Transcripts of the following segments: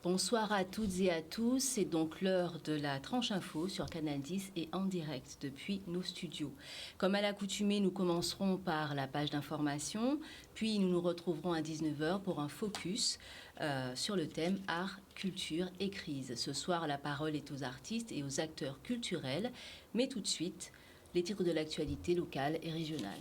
Bonsoir à toutes et à tous, c'est donc l'heure de la tranche info sur Canal 10 et en direct depuis nos studios. Comme à l'accoutumée, nous commencerons par la page d'information, puis nous nous retrouverons à 19 h pour un focus sur le thème art, culture et crise. Ce soir, la parole est aux artistes et aux acteurs culturels, mais tout de suite, les titres de l'actualité locale et régionale.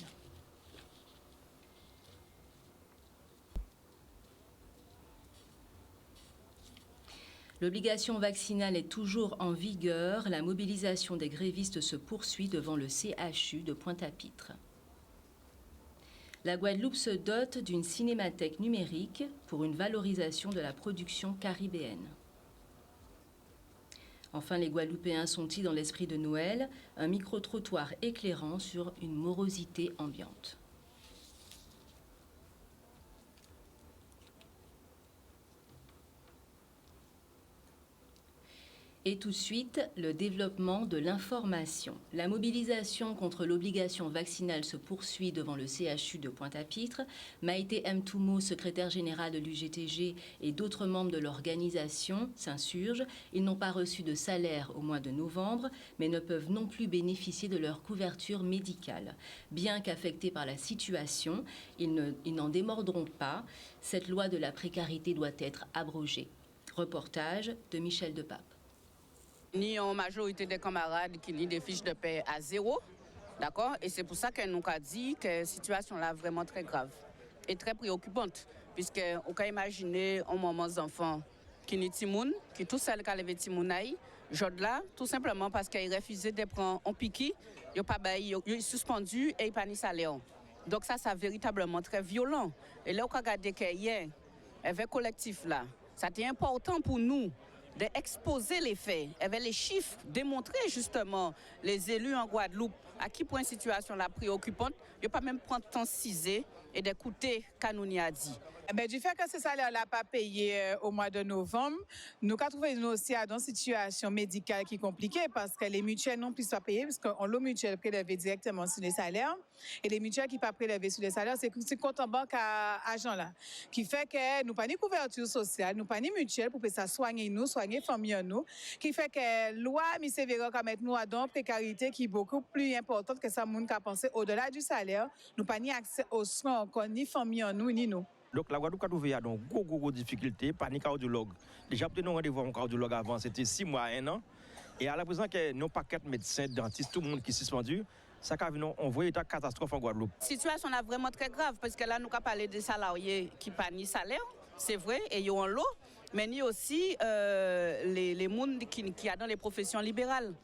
L'obligation vaccinale est toujours en vigueur. La mobilisation des grévistes se poursuit devant le CHU de Pointe-à-Pitre. La Guadeloupe se dote d'une cinémathèque numérique pour une valorisation de la production caribéenne. Enfin, les Guadeloupéens sont-ils dans l'esprit de Noël? Un micro-trottoir éclairant sur une morosité ambiante. Et tout de suite, le développement de l'information. La mobilisation contre l'obligation vaccinale se poursuit devant le CHU de Pointe-à-Pitre. Maïté Mtoumo, secrétaire général de l'UGTG et d'autres membres de l'organisation s'insurgent. Ils n'ont pas reçu de salaire au mois de novembre, mais ne peuvent non plus bénéficier de leur couverture médicale. Bien qu'affectés par la situation, ils n'en démordront pas. Cette loi de la précarité doit être abrogée. Reportage de Michel Depape. Ni en majorité des camarades qui lisent des fiches de paie à zéro, d'accord? Et c'est pour ça qu'elle nous a dit que la situation là est vraiment très grave et très préoccupante, puisqu'on peut imaginer un moment d'enfant qui n'est timoun, qui tout seul qui a levé timounaï, là, tout simplement parce qu'il refusait de prendre un piqui, il est suspendu et il pas ni salaire. Donc ça, c'est véritablement très violent. Et là, on a regardé qu'il y a avec collectif là, ça était important pour nous d'exposer les faits, avec les chiffres, démontrer justement les élus en Guadeloupe à qui point la situation la préoccupante, ne pas même prendre temps cisé et d'écouter ce qu'on nous a dit. Mais du fait que ce salaire-là n'a pas payé au mois de novembre, nous avons trouvé nous aussi dans une situation médicale qui est compliquée parce que les mutuelles n'ont plus pas payé parce qu'on l'a mutuelle prélevée directement sur les salaires et les mutuelles qui ne sont pas prélevées sur les salaires, c'est compte en banque à agent là, qui fait que nous pas ni couverture sociale, nous pas ni mutuelle pour que ça soigner nous, soigner famille nous, qui fait que loi mi sévère quand mettre nous à dans précarité qui est beaucoup plus importante que ça monde qui a pensé au-delà du salaire, nous pas ni accès aux soins encore ni famille nous ni nous. Donc la Guadeloupe a trouvé à donc gros difficultés, pas ni cardiologue. Déjà pour nous rendez-vous avec un cardiologue avant, c'était 6 mois à 1 an. Et à la présent que nos paquets de médecins, dentistes, tout le monde qui est suspendu, ça a vu on voit une catastrophe en Guadeloupe. La situation est vraiment très grave parce que là nous avons parlé des salariés qui pas ni salaire, c'est vrai, et ils ont l'eau, mais ni aussi les gens qui sont dans les professions libérales,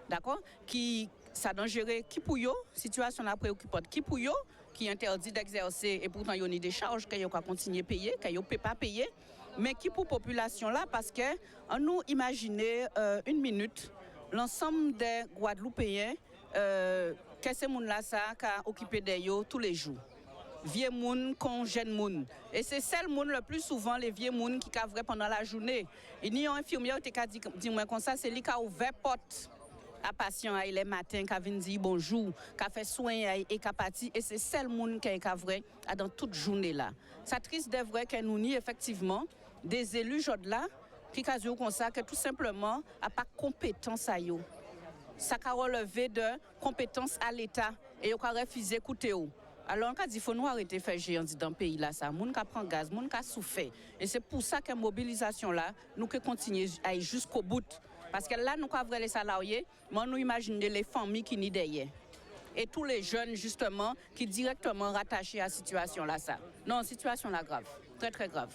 d'accord, qui ça doit gérer qui pour eux, situation là préoccupante, qui pour eux, qui interdit d'exercer et pourtant ils ont des charges qu'ils doivent continuer à payer, qu'ils ne peuvent pas payer, mais qui pour la population là parce que on nous imaginer une minute l'ensemble des Guadeloupéens que ces gens là ça qui occupé d'eux tous les jours. Vieux moun con jeune moun et c'est celle moun le plus souvent les vieux moun qui cavraient pendant la journée. Il y a un infirmière qui a dit moi comme ça c'est lui qui a ouvert porte à patient les matins qui vient dire bonjour, qui fait soin et qui parti et c'est celle moun qui est vrai dans toute journée là. Ça triste de vrai que nous ni effectivement des élus là qui casent comme ça que tout simplement a pas compétence à yo. Ça a relevé de compétence à l'État et on a refusé d'écouter. Alors on a dit faut nous arrêter de faire géant dans le pays là ça, moun qui prend gaz, moun qui souffert et c'est pour ça que mobilisation là nous que continuer à aller jusqu'au bout. Parce que là, nous avons les salariés, mais nous imaginons les familles qui n'y derrière. Et tous les jeunes, justement, qui directement rattachés à la situation là. Ça. Non, situation là grave, très très grave.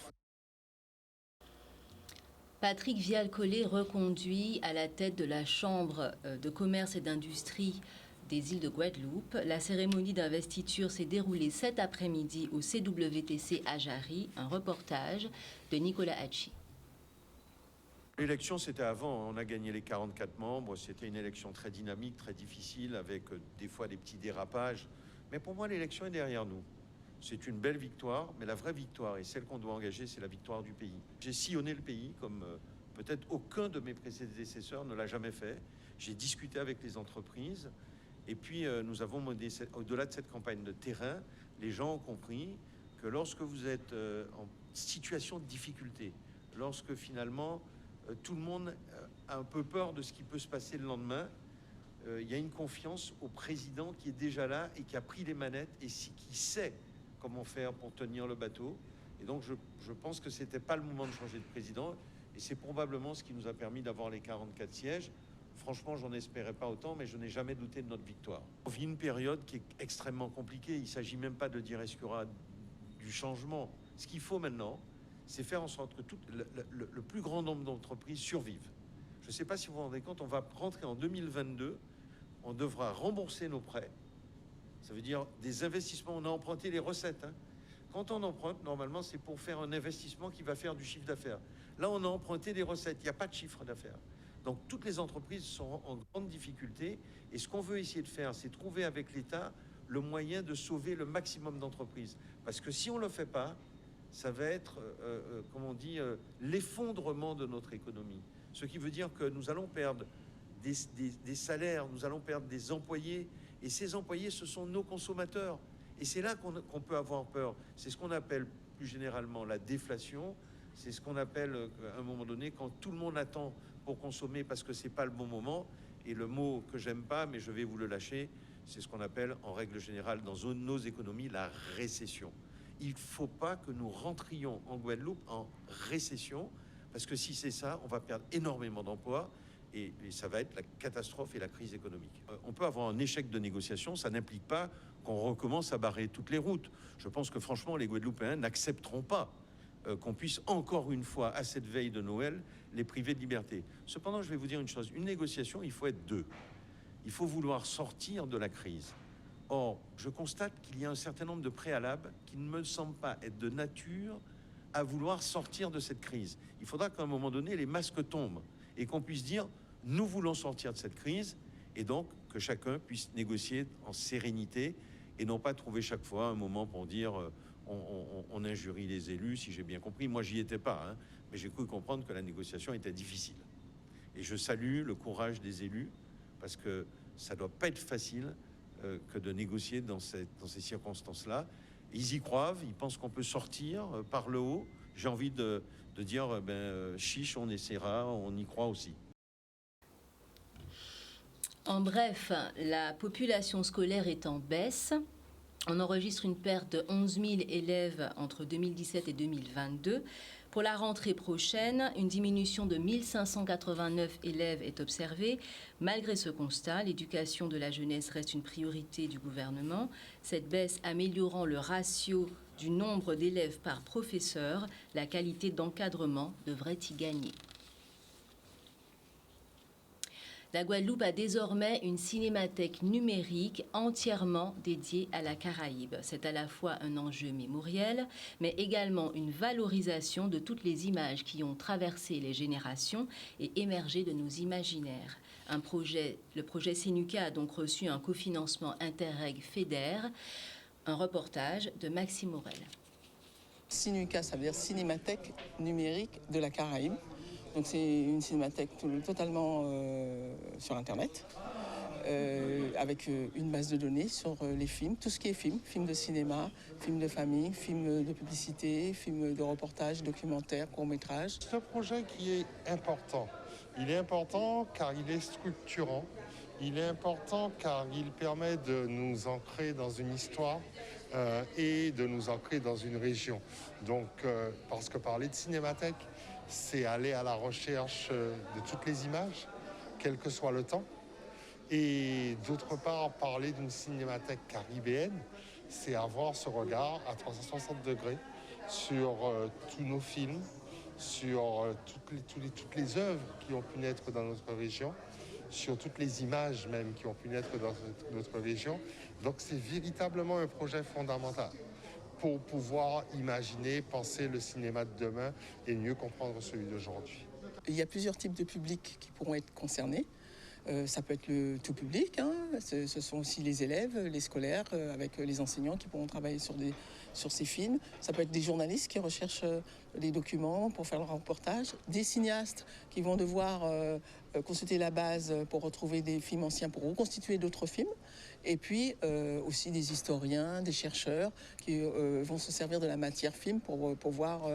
Patrick Vial-Collet reconduit à la tête de la Chambre de commerce et d'industrie des îles de Guadeloupe. La cérémonie d'investiture s'est déroulée cet après-midi au CWTC à Jarry. Un reportage de Nicolas Hachi. L'élection, c'était avant. On a gagné les 44 membres. C'était une élection très dynamique, très difficile, avec des fois des petits dérapages. Mais pour moi, l'élection est derrière nous. C'est une belle victoire, mais la vraie victoire, et celle qu'on doit engager, c'est la victoire du pays. J'ai sillonné le pays comme peut-être aucun de mes prédécesseurs ne l'a jamais fait. J'ai discuté avec les entreprises. Et puis, nous avons mené, au-delà de cette campagne de terrain, les gens ont compris que lorsque vous êtes en situation de difficulté, lorsque finalement tout le monde a un peu peur de ce qui peut se passer le lendemain. Il y a une confiance au président qui est déjà là et qui a pris les manettes et qui sait comment faire pour tenir le bateau. Et donc je pense que c'était pas le moment de changer de président et c'est probablement ce qui nous a permis d'avoir les 44 sièges. Franchement, j'en espérais pas autant, mais je n'ai jamais douté de notre victoire. On vit une période qui est extrêmement compliquée. Il ne s'agit même pas de dire est-ce qu'il y aura du changement. Ce qu'il faut maintenant, c'est faire en sorte que le plus grand nombre d'entreprises survivent. Je ne sais pas si vous vous rendez compte, on va rentrer en 2022, on devra rembourser nos prêts. Ça veut dire des investissements, on a emprunté les recettes. Hein. Quand on emprunte, normalement, c'est pour faire un investissement qui va faire du chiffre d'affaires. Là, on a emprunté des recettes, il n'y a pas de chiffre d'affaires. Donc toutes les entreprises sont en grande difficulté et ce qu'on veut essayer de faire, c'est trouver avec l'État le moyen de sauver le maximum d'entreprises. Parce que si on ne le fait pas, ça va être, comme on dit, l'effondrement de notre économie. Ce qui veut dire que nous allons perdre des salaires, nous allons perdre des employés et ces employés, ce sont nos consommateurs. Et c'est là qu'on peut avoir peur. C'est ce qu'on appelle plus généralement la déflation. C'est ce qu'on appelle, à un moment donné, quand tout le monde attend pour consommer parce que c'est pas le bon moment. Et le mot que j'aime pas, mais je vais vous le lâcher, c'est ce qu'on appelle en règle générale dans nos économies la récession. Il ne faut pas que nous rentrions en Guadeloupe en récession parce que si c'est ça, on va perdre énormément d'emplois et ça va être la catastrophe et la crise économique. On peut avoir un échec de négociation, ça n'implique pas qu'on recommence à barrer toutes les routes. Je pense que franchement, les Guadeloupéens n'accepteront pas qu'on puisse encore une fois, à cette veille de Noël, les priver de liberté. Cependant, je vais vous dire une chose, une négociation, il faut être deux. Il faut vouloir sortir de la crise. Or, je constate qu'il y a un certain nombre de préalables qui ne me semblent pas être de nature à vouloir sortir de cette crise. Il faudra qu'à un moment donné, les masques tombent et qu'on puisse dire « nous voulons sortir de cette crise » et donc que chacun puisse négocier en sérénité et non pas trouver chaque fois un moment pour dire on injurie les élus, si j'ai bien compris. Moi, j'y étais pas, hein, mais j'ai cru comprendre que la négociation était difficile. Et je salue le courage des élus parce que ça doit pas être facile que de négocier dans ces circonstances-là. Ils y croient, ils pensent qu'on peut sortir par le haut. J'ai envie de dire, chiche, on essaiera, on y croit aussi. En bref, la population scolaire est en baisse. On enregistre une perte de 11 000 élèves entre 2017 et 2022. Pour la rentrée prochaine, une diminution de 1589 élèves est observée. Malgré ce constat, l'éducation de la jeunesse reste une priorité du gouvernement. Cette baisse améliorant le ratio du nombre d'élèves par professeur, la qualité d'encadrement devrait y gagner. La Guadeloupe a désormais une cinémathèque numérique entièrement dédiée à la Caraïbe. C'est à la fois un enjeu mémoriel, mais également une valorisation de toutes les images qui ont traversé les générations et émergé de nos imaginaires. Le projet Sinuca a donc reçu un cofinancement Interreg-FEDER. Un reportage de Maxime Morel. Sinuca, ça veut dire Cinémathèque numérique de la Caraïbe. Donc c'est une cinémathèque totalement sur Internet, avec une base de données sur les films, tout ce qui est films de cinéma, films de famille, films de publicité, films de reportage, documentaires, courts-métrages. C'est un projet qui est important. Il est important car il est structurant. Il est important car il permet de nous ancrer dans une histoire et de nous ancrer dans une région. Donc, parce que parler de cinémathèque, c'est aller à la recherche de toutes les images, quel que soit le temps. Et d'autre part, parler d'une cinémathèque caribéenne, c'est avoir ce regard à 360 degrés sur tous nos films, sur toutes les œuvres qui ont pu naître dans notre région, sur toutes les images même qui ont pu naître dans notre région. Donc c'est véritablement un projet fondamental pour pouvoir imaginer, penser le cinéma de demain et mieux comprendre celui d'aujourd'hui. Il y a plusieurs types de publics qui pourront être concernés. Ça peut être le tout public, hein. Ce sont aussi les élèves, les scolaires, avec les enseignants qui pourront travailler sur ces films. Ça peut être des journalistes qui recherchent des documents pour faire leur reportage, des cinéastes qui vont devoir consulter la base pour retrouver des films anciens, pour reconstituer d'autres films. Et puis aussi des historiens, des chercheurs qui vont se servir de la matière film pour pouvoir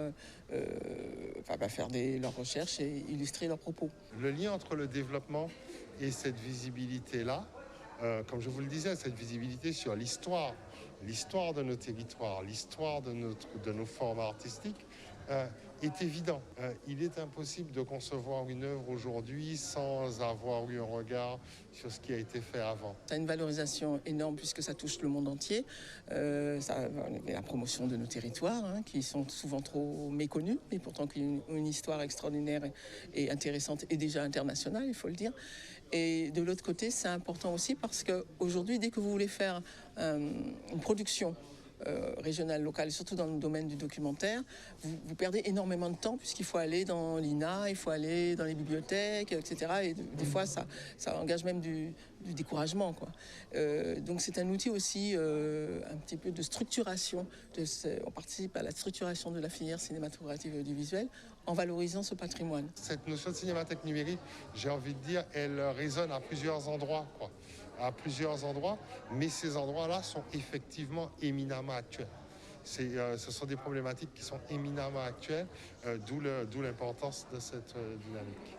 faire leurs recherches et illustrer leurs propos. Le lien entre le développement et cette visibilité-là, comme je vous le disais, cette visibilité sur l'histoire de nos territoires, l'histoire de nos formes artistiques, est évident. Il est impossible de concevoir une œuvre aujourd'hui sans avoir eu un regard sur ce qui a été fait avant. Ça a une valorisation énorme puisque ça touche le monde entier. La promotion de nos territoires, hein, qui sont souvent trop méconnus, mais pourtant qui ont une histoire extraordinaire et intéressante et déjà internationale, il faut le dire. Et de l'autre côté, c'est important aussi parce qu'aujourd'hui, dès que vous voulez faire une production régionale, locale, et surtout dans le domaine du documentaire, vous perdez énormément de temps puisqu'il faut aller dans l'INA, il faut aller dans les bibliothèques, etc. Et des fois, ça engage même du découragement, quoi. Donc c'est un outil aussi un petit peu de structuration. On participe à la structuration de la filière cinématographique et audiovisuelle en valorisant ce patrimoine. Cette notion de cinémathèque numérique, j'ai envie de dire, elle résonne à plusieurs endroits, quoi. À plusieurs endroits, mais ces endroits-là sont effectivement éminemment actuels. Ce sont des problématiques qui sont éminemment actuelles, d'où l'importance de cette dynamique.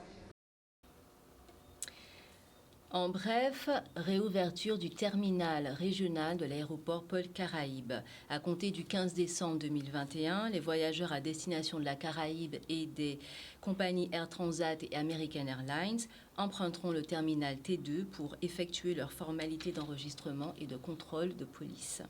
En bref, réouverture du terminal régional de l'aéroport Paul Caraïbes. À compter du 15 décembre 2021, les voyageurs à destination de la Caraïbe et des compagnies Air Transat et American Airlines emprunteront le terminal T2 pour effectuer leurs formalités d'enregistrement et de contrôle de police.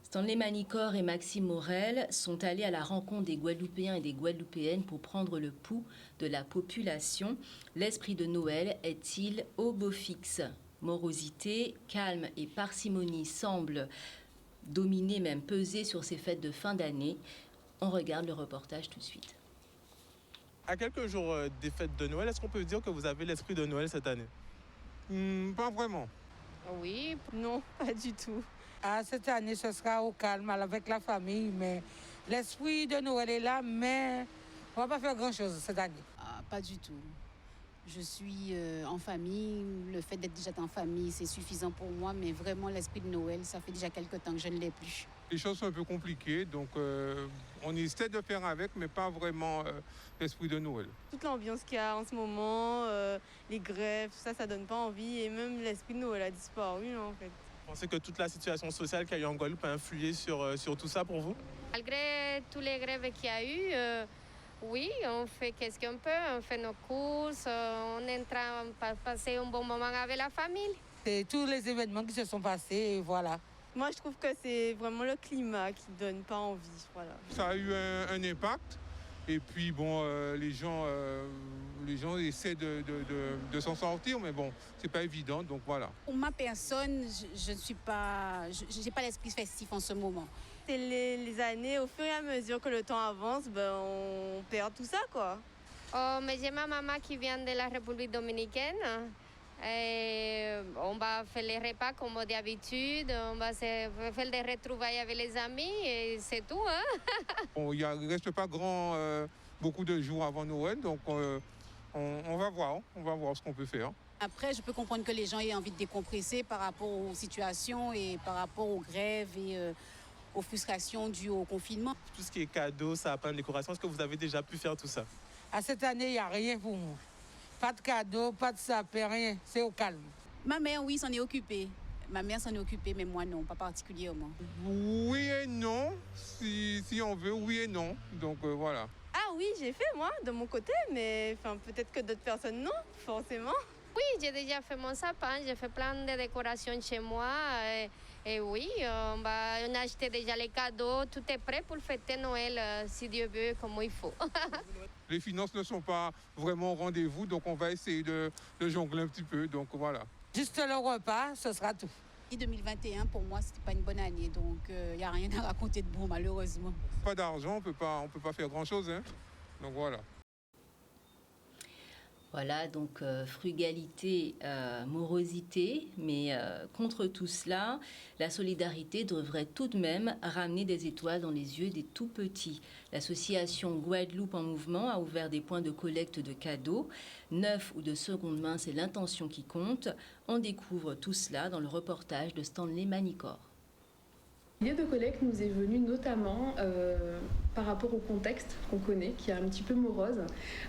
Stanley Manicor et Maxime Morel sont allés à la rencontre des Guadeloupéens et des Guadeloupéennes pour prendre le pouls de la population. L'esprit de Noël est-il au beau fixe? Morosité, calme et parcimonie semblent dominer, même peser sur ces fêtes de fin d'année. On regarde le reportage tout de suite. À quelques jours des fêtes de Noël, est-ce qu'on peut dire que vous avez l'esprit de Noël cette année? Pas vraiment. Oui, non, pas du tout. Cette année, ce sera au calme avec la famille, mais l'esprit de Noël est là, mais on ne va pas faire grand-chose cette année. Pas du tout. Je suis en famille. Le fait d'être déjà en famille, c'est suffisant pour moi, mais vraiment, l'esprit de Noël, ça fait déjà quelques temps que je ne l'ai plus. Les choses sont un peu compliquées, donc on essaie de faire avec, mais pas vraiment l'esprit de Noël. Toute l'ambiance qu'il y a en ce moment, les grèves, tout ça, ça donne pas envie, et même l'esprit de Noël a disparu, en fait. Vous pensez que toute la situation sociale qu'il y a eu en Guadeloupe a influé sur tout ça pour vous? Malgré tous les grèves qu'il y a eu, oui, on fait qu'est-ce qu'on peut, on fait nos courses, on est en train de passer un bon moment avec la famille. C'est tous les événements qui se sont passés, et voilà. Moi, je trouve que c'est vraiment le climat qui donne pas envie, voilà. Ça a eu un impact, et puis bon, les gens essaient de s'en sortir, mais bon, c'est pas évident, donc voilà. Pour ma personne, je n'ai pas l'esprit festif en ce moment. C'est les années, au fur et à mesure que le temps avance, on perd tout ça, quoi. Oh, mais j'ai ma maman qui vient de la République dominicaine. Et on va faire les repas comme d'habitude, on va faire des retrouvailles avec les amis et c'est tout. Hein? Bon, il ne reste pas beaucoup de jours avant Noël, donc on va voir ce qu'on peut faire. Après, je peux comprendre que les gens aient envie de décompresser par rapport aux situations et par rapport aux grèves et aux frustrations dues au confinement. Tout ce qui est cadeaux, sapin, décoration, est-ce que vous avez déjà pu faire tout ça? Cette année, il n'y a rien pour moi. Pas de cadeaux, pas de sapin, rien. C'est au calme. Ma mère, oui, s'en est occupée. Ma mère s'en est occupée, mais moi, non, pas particulièrement. Oui et non, si on veut, oui et non. Donc voilà. Ah oui, j'ai fait, moi, de mon côté, mais peut-être que d'autres personnes, non, forcément. Oui, j'ai déjà fait mon sapin, j'ai fait plein de décorations chez moi. Et oui, on a acheté déjà les cadeaux, tout est prêt pour fêter Noël, si Dieu veut, comme il faut. Les finances ne sont pas vraiment au rendez-vous, donc on va essayer de jongler un petit peu, donc voilà. Juste le repas, ce sera tout. 2021, pour moi, c'était pas une bonne année, donc il n'y a rien à raconter de bon, malheureusement. Pas d'argent, on peut pas faire grand-chose, hein. Donc voilà. Voilà, donc frugalité, morosité, mais contre tout cela, la solidarité devrait tout de même ramener des étoiles dans les yeux des tout-petits. L'association Guadeloupe en mouvement a ouvert des points de collecte de cadeaux. Neuf ou de seconde main, c'est l'intention qui compte. On découvre tout cela dans le reportage de Stanley Manicor. L'idée de collecte nous est venue notamment par rapport au contexte qu'on connaît, qui est un petit peu morose,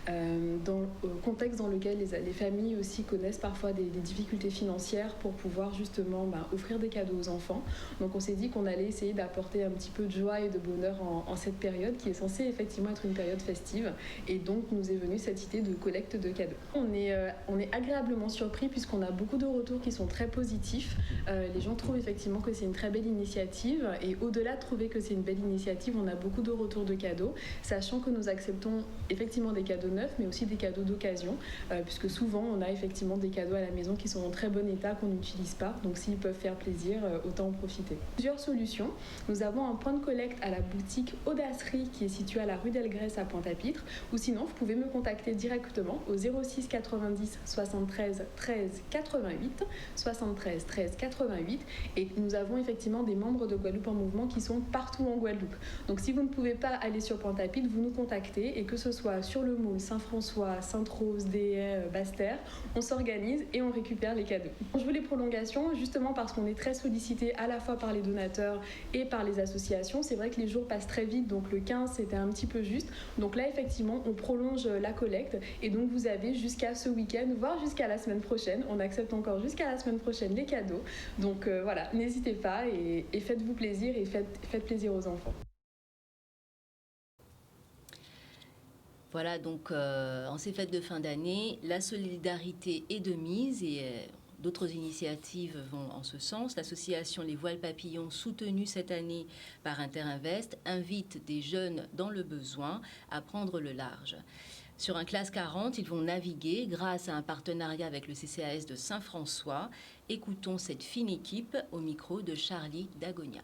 au contexte dans lequel les familles aussi connaissent parfois des difficultés financières pour pouvoir justement offrir des cadeaux aux enfants. Donc on s'est dit qu'on allait essayer d'apporter un petit peu de joie et de bonheur en cette période qui est censée effectivement être une période festive. Et donc nous est venue cette idée de collecte de cadeaux. On est agréablement surpris puisqu'on a beaucoup de retours qui sont très positifs. Les gens trouvent effectivement que c'est une très belle initiative. Et au-delà de trouver que c'est une belle initiative, on a beaucoup de retours de cadeaux, sachant que nous acceptons effectivement des cadeaux neufs, mais aussi des cadeaux d'occasion, puisque souvent on a effectivement des cadeaux à la maison qui sont en très bon état, qu'on n'utilise pas. Donc s'ils peuvent faire plaisir, autant en profiter. Plusieurs solutions. Nous avons un point de collecte à la boutique Audacerie qui est située à la rue d'Elgrès à Pointe-à-Pitre, ou sinon vous pouvez me contacter directement au 06 90 73 13 88, 73 13 88, et nous avons effectivement des membres de Guadeloupe en mouvement qui sont partout en Guadeloupe. Donc si vous ne pouvez pas aller sur Pointe-à-Pitre, vous nous contactez, et que ce soit sur le Moule, Saint-François, Sainte-Rose, Des Basse-Terre, on s'organise et on récupère les cadeaux. Je veux les prolongations justement parce qu'on est très sollicité à la fois par les donateurs et par les associations. C'est vrai que les jours passent très vite, donc le 15 c'était un petit peu juste. Donc là effectivement on prolonge la collecte, et donc vous avez jusqu'à ce week-end, voire jusqu'à la semaine prochaine. On accepte encore jusqu'à la semaine prochaine les cadeaux. Donc voilà, n'hésitez pas et faites-vous plaisir et faites plaisir aux enfants. Voilà, donc en ces fêtes de fin d'année, la solidarité est de mise et d'autres initiatives vont en ce sens. L'association Les Voiles Papillons, soutenue cette année par Interinvest, invite des jeunes dans le besoin à prendre le large. Sur un classe 40, ils vont naviguer grâce à un partenariat avec le CCAS de Saint-François. Écoutons cette fine équipe au micro de Charlie Dagonia.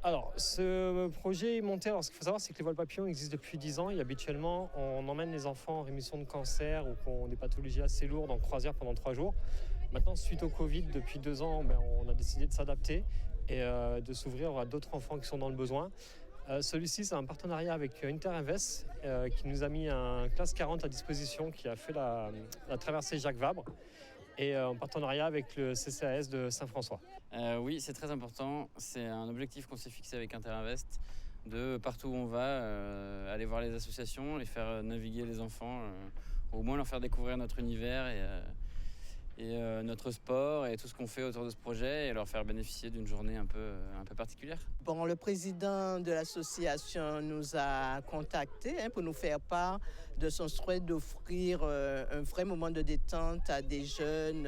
Alors, ce projet est monté. Alors, ce qu'il faut savoir, c'est que les voiles papillons existent depuis 10 ans et habituellement, on emmène les enfants en rémission de cancer ou qui ont des pathologies assez lourdes en croisière pendant 3 jours. Maintenant, suite au Covid, depuis 2 ans, on a décidé de s'adapter et de s'ouvrir à d'autres enfants qui sont dans le besoin. Celui-ci, c'est un partenariat avec Interinvest qui nous a mis un classe 40 à disposition qui a fait la traversée Jacques Vabre, et en partenariat avec le CCAS de Saint-François. Oui, c'est très important. C'est un objectif qu'on s'est fixé avec Interinvest, de partout où on va, aller voir les associations, les faire naviguer les enfants, au moins leur faire découvrir notre univers et notre sport et tout ce qu'on fait autour de ce projet, et leur faire bénéficier d'une journée un peu particulière. Bon, le président de l'association nous a contactés pour nous faire part de son souhait d'offrir un vrai moment de détente à des jeunes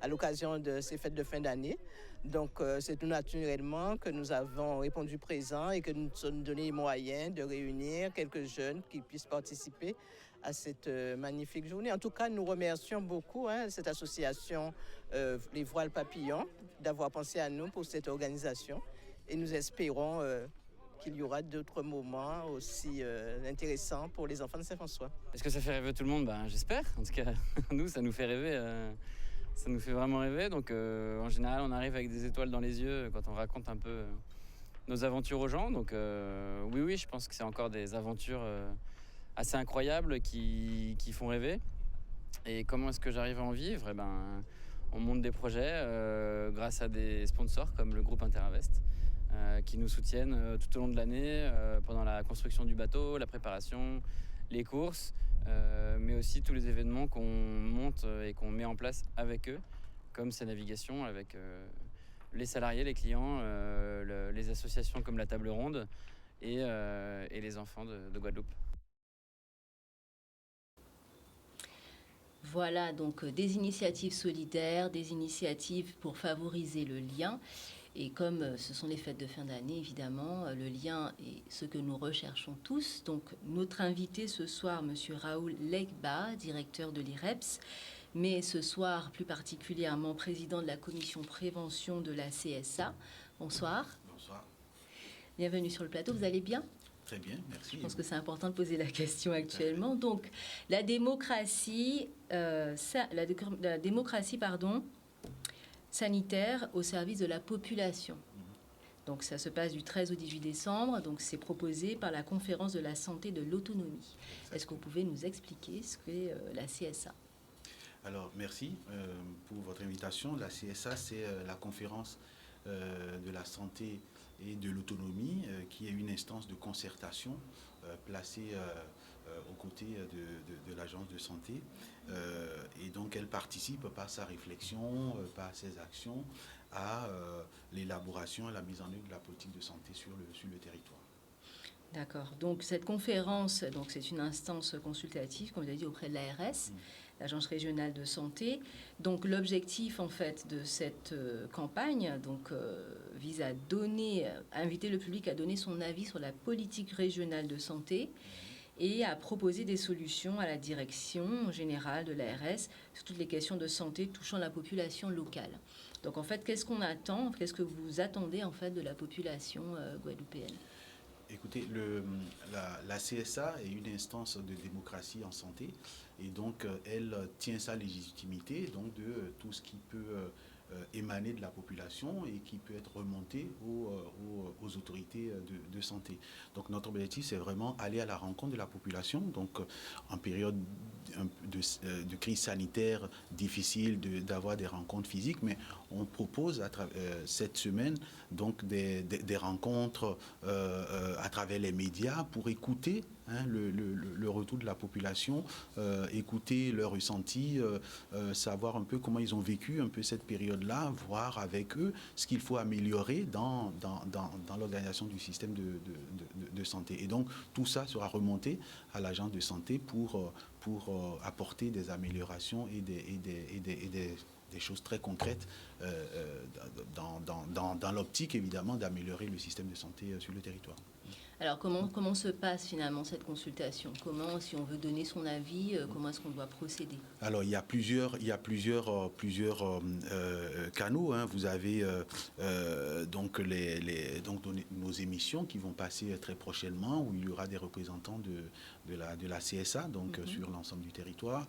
à l'occasion de ces fêtes de fin d'année. Donc c'est tout naturellement que nous avons répondu présent et que nous nous sommes donné les moyens de réunir quelques jeunes qui puissent participer à cette magnifique journée. En tout cas, nous remercions beaucoup cette association Les Voiles Papillons d'avoir pensé à nous pour cette organisation, et nous espérons qu'il y aura d'autres moments aussi intéressants pour les enfants de Saint-François. Est-ce que ça fait rêver tout le monde ? J'espère. En tout cas, nous, ça nous fait rêver. Ça nous fait vraiment rêver. Donc, en général, on arrive avec des étoiles dans les yeux quand on raconte un peu nos aventures aux gens. Donc, oui, je pense que c'est encore des aventures assez incroyables qui font rêver. Et comment est-ce que j'arrive à en vivre ? On monte des projets grâce à des sponsors comme le groupe Interinvest qui nous soutiennent tout au long de l'année pendant la construction du bateau, la préparation, les courses, mais aussi tous les événements qu'on monte et qu'on met en place avec eux, comme ces navigations avec les salariés, les clients, les associations comme la Table Ronde et les enfants de Guadeloupe. Voilà donc des initiatives solidaires, des initiatives pour favoriser le lien. Et comme ce sont les fêtes de fin d'année, évidemment, le lien est ce que nous recherchons tous. Donc notre invité ce soir, M. Raoul Legba, directeur de l'IREPS, mais ce soir plus particulièrement président de la commission prévention de la CSA. Bonsoir. Bonsoir. Bienvenue sur le plateau, vous allez bien ? Très bien, merci. Je pense que c'est important de poser la question actuellement. Donc, la démocratie, sanitaire au service de la population. Donc, ça se passe du 13 au 18 décembre. Donc, c'est proposé par la Conférence de la santé de l'autonomie. Est-ce que vous pouvez nous expliquer ce qu'est la CSA? Alors, merci pour votre invitation. La CSA, c'est la Conférence de la santé et de l'autonomie, qui est une instance de concertation placée aux côtés de l'agence de santé. Et donc, elle participe par sa réflexion, par ses actions, à l'élaboration et la mise en œuvre de la politique de santé sur le territoire. D'accord. Donc, cette conférence, donc, c'est une instance consultative, comme vous avez dit, auprès de l'ARS, l'Agence régionale de santé. Donc, l'objectif, en fait, de cette campagne vise à inviter le public à donner son avis sur la politique régionale de santé et à proposer des solutions à la direction générale de l'ARS sur toutes les questions de santé touchant la population locale. Donc, en fait, qu'est-ce qu'on attend? Qu'est-ce que vous attendez, en fait, de la population guadeloupéenne? Écoutez, la CSA est une instance de démocratie en santé et donc elle tient sa légitimité donc de tout ce qui peut émaner de la population et qui peut être remonté aux autorités de santé. Donc notre objectif, c'est vraiment aller à la rencontre de la population. Donc en période de crise sanitaire difficile d'avoir des rencontres physiques, mais on propose cette semaine donc des rencontres à travers les médias pour écouter le retour de la population, écouter leurs ressentis, savoir un peu comment ils ont vécu un peu cette période-là, voir avec eux ce qu'il faut améliorer dans l'organisation du système de santé. Et donc tout ça sera remonté à l'agence de santé pour apporter des améliorations et des choses très concrètes dans l'optique évidemment d'améliorer le système de santé sur le territoire. Alors, comment se passe finalement cette consultation? Comment, si on veut donner son avis, comment est-ce qu'on doit procéder? Alors, il y a plusieurs canaux. Vous avez donc nos émissions qui vont passer très prochainement, où il y aura des représentants de la CSA, donc sur l'ensemble du territoire.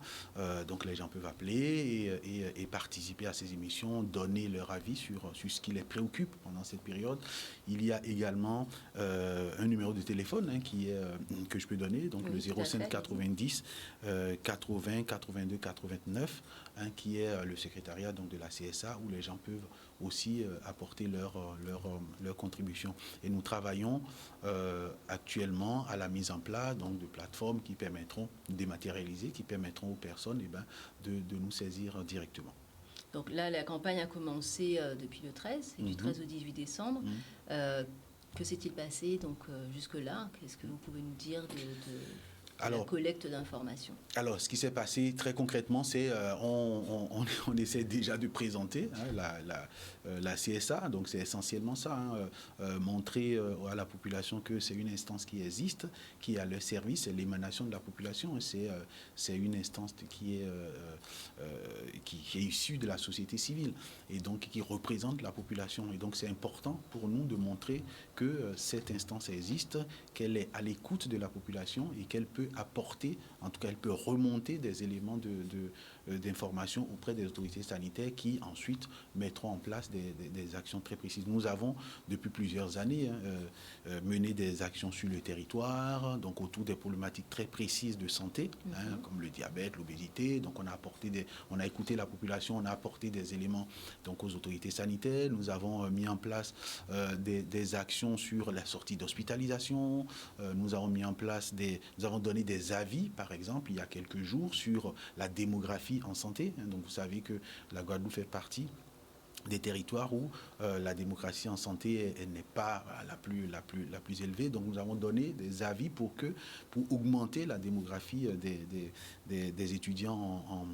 Donc, les gens peuvent appeler et participer à ces émissions, donner leur avis sur ce qui les préoccupe pendant cette période. Il y a également un numéro de téléphone que je peux donner, donc le 05 90 80 82 89, qui est le secrétariat donc, de la CSA, où les gens peuvent aussi apporter leur contribution. Et nous travaillons actuellement à la mise en place donc, de plateformes qui permettront de dématérialiser, qui permettront aux personnes de nous saisir directement. Donc là, la campagne a commencé depuis le 13, du 13 au 18 décembre. Que s'est-il passé donc jusque-là? Qu'est-ce que vous pouvez nous dire de la collecte d'informations? Alors, ce qui s'est passé très concrètement, c'est on essaie déjà de présenter la CSA. Donc, c'est essentiellement ça, montrer à la population que c'est une instance qui existe, qui est à leur service, c'est l'émanation de la population. C'est une instance qui est issue de la société civile et donc qui représente la population. Et donc, c'est important pour nous de montrer que cette instance existe, qu'elle est à l'écoute de la population et qu'elle peut apporter, en tout cas, elle peut remonter des éléments d'information auprès des autorités sanitaires qui ensuite mettront en place des actions très précises. Nous avons depuis plusieurs années mené des actions sur le territoire, donc autour des problématiques très précises de santé, comme le diabète, l'obésité. Donc on a écouté la population, on a apporté des éléments donc aux autorités sanitaires. Nous avons mis en place des actions sur la sortie d'hospitalisation. Nous avons mis en place nous avons donné des avis, par exemple, il y a quelques jours, sur la démographie en santé. Donc vous savez que la Guadeloupe fait partie des territoires où la démocratie en santé n'est pas la plus élevée. Donc nous avons donné des avis pour augmenter la démographie des étudiants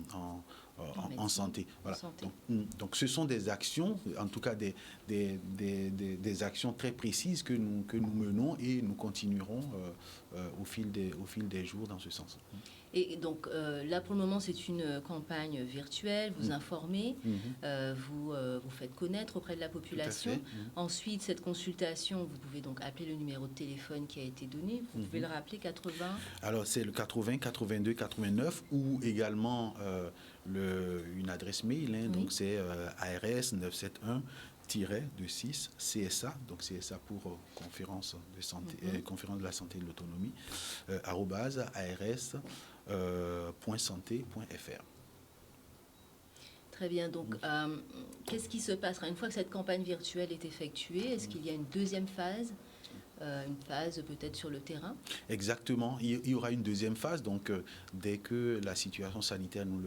en santé. Voilà. Santé. Donc ce sont des actions, en tout cas des actions très précises que nous menons et nous continuerons au fil des jours dans ce sens. Et donc là, pour le moment, c'est une campagne virtuelle, vous informez, vous faites connaître auprès de la population. Ensuite, cette consultation, vous pouvez donc appeler le numéro de téléphone qui a été donné. Vous pouvez le rappeler, 80. Alors, c'est le 80 82 89 ou également une adresse mail. Donc, c'est ARS 971-26 CSA, donc CSA pour conférence de santé, conférence de la santé et de l'autonomie, @ars.santé.fr. Très bien. Donc, qu'est-ce qui se passera une fois que cette campagne virtuelle est effectuée? Est-ce qu'il y a une deuxième phase? Une phase peut-être sur le terrain? Exactement. Il y aura une deuxième phase. Donc, dès que la situation sanitaire nous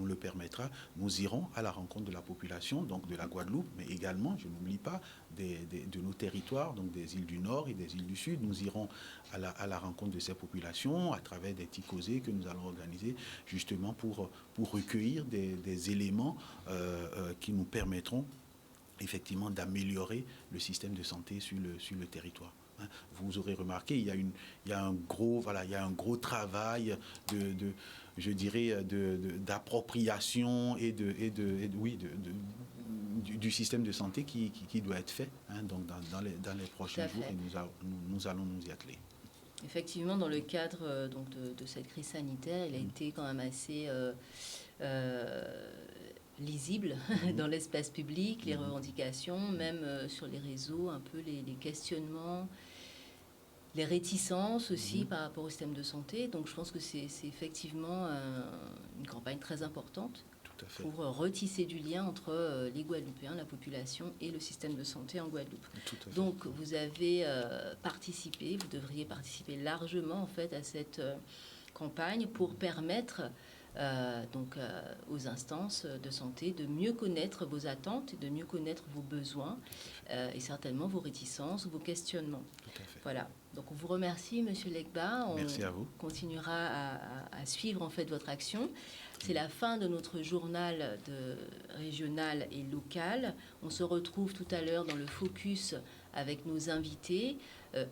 le permettra, nous irons à la rencontre de la population, donc de la Guadeloupe, mais également, je n'oublie pas, de nos territoires, donc des îles du Nord et des îles du Sud. Nous irons à la rencontre de ces populations à travers des petits causés que nous allons organiser justement pour recueillir des éléments qui nous permettront effectivement d'améliorer le système de santé sur le territoire. Vous aurez remarqué, il y a un gros travail d'appropriation du système de santé qui doit être fait, donc dans les prochains jours, et nous allons nous y atteler. Effectivement, dans le cadre donc de cette crise sanitaire, il a été quand même assez lisible dans l'espace public, les revendications, même sur les réseaux, un peu les questionnements, les réticences aussi par rapport au système de santé. Donc je pense que c'est effectivement une campagne très importante pour retisser du lien entre les Guadeloupéens, la population et le système de santé en Guadeloupe. Donc vous avez participé, vous devriez participer largement en fait à cette campagne pour permettre aux instances de santé de mieux connaître vos attentes, de mieux connaître vos besoins et certainement vos réticences, vos questionnements. Voilà. Donc on vous remercie, Monsieur Legba. Merci à vous. On continuera à suivre en fait votre action. C'est la fin de notre journal régional et local. On se retrouve tout à l'heure dans le focus avec nos invités,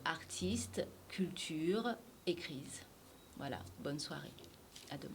artistes, culture et crise. Voilà. Bonne soirée. À demain.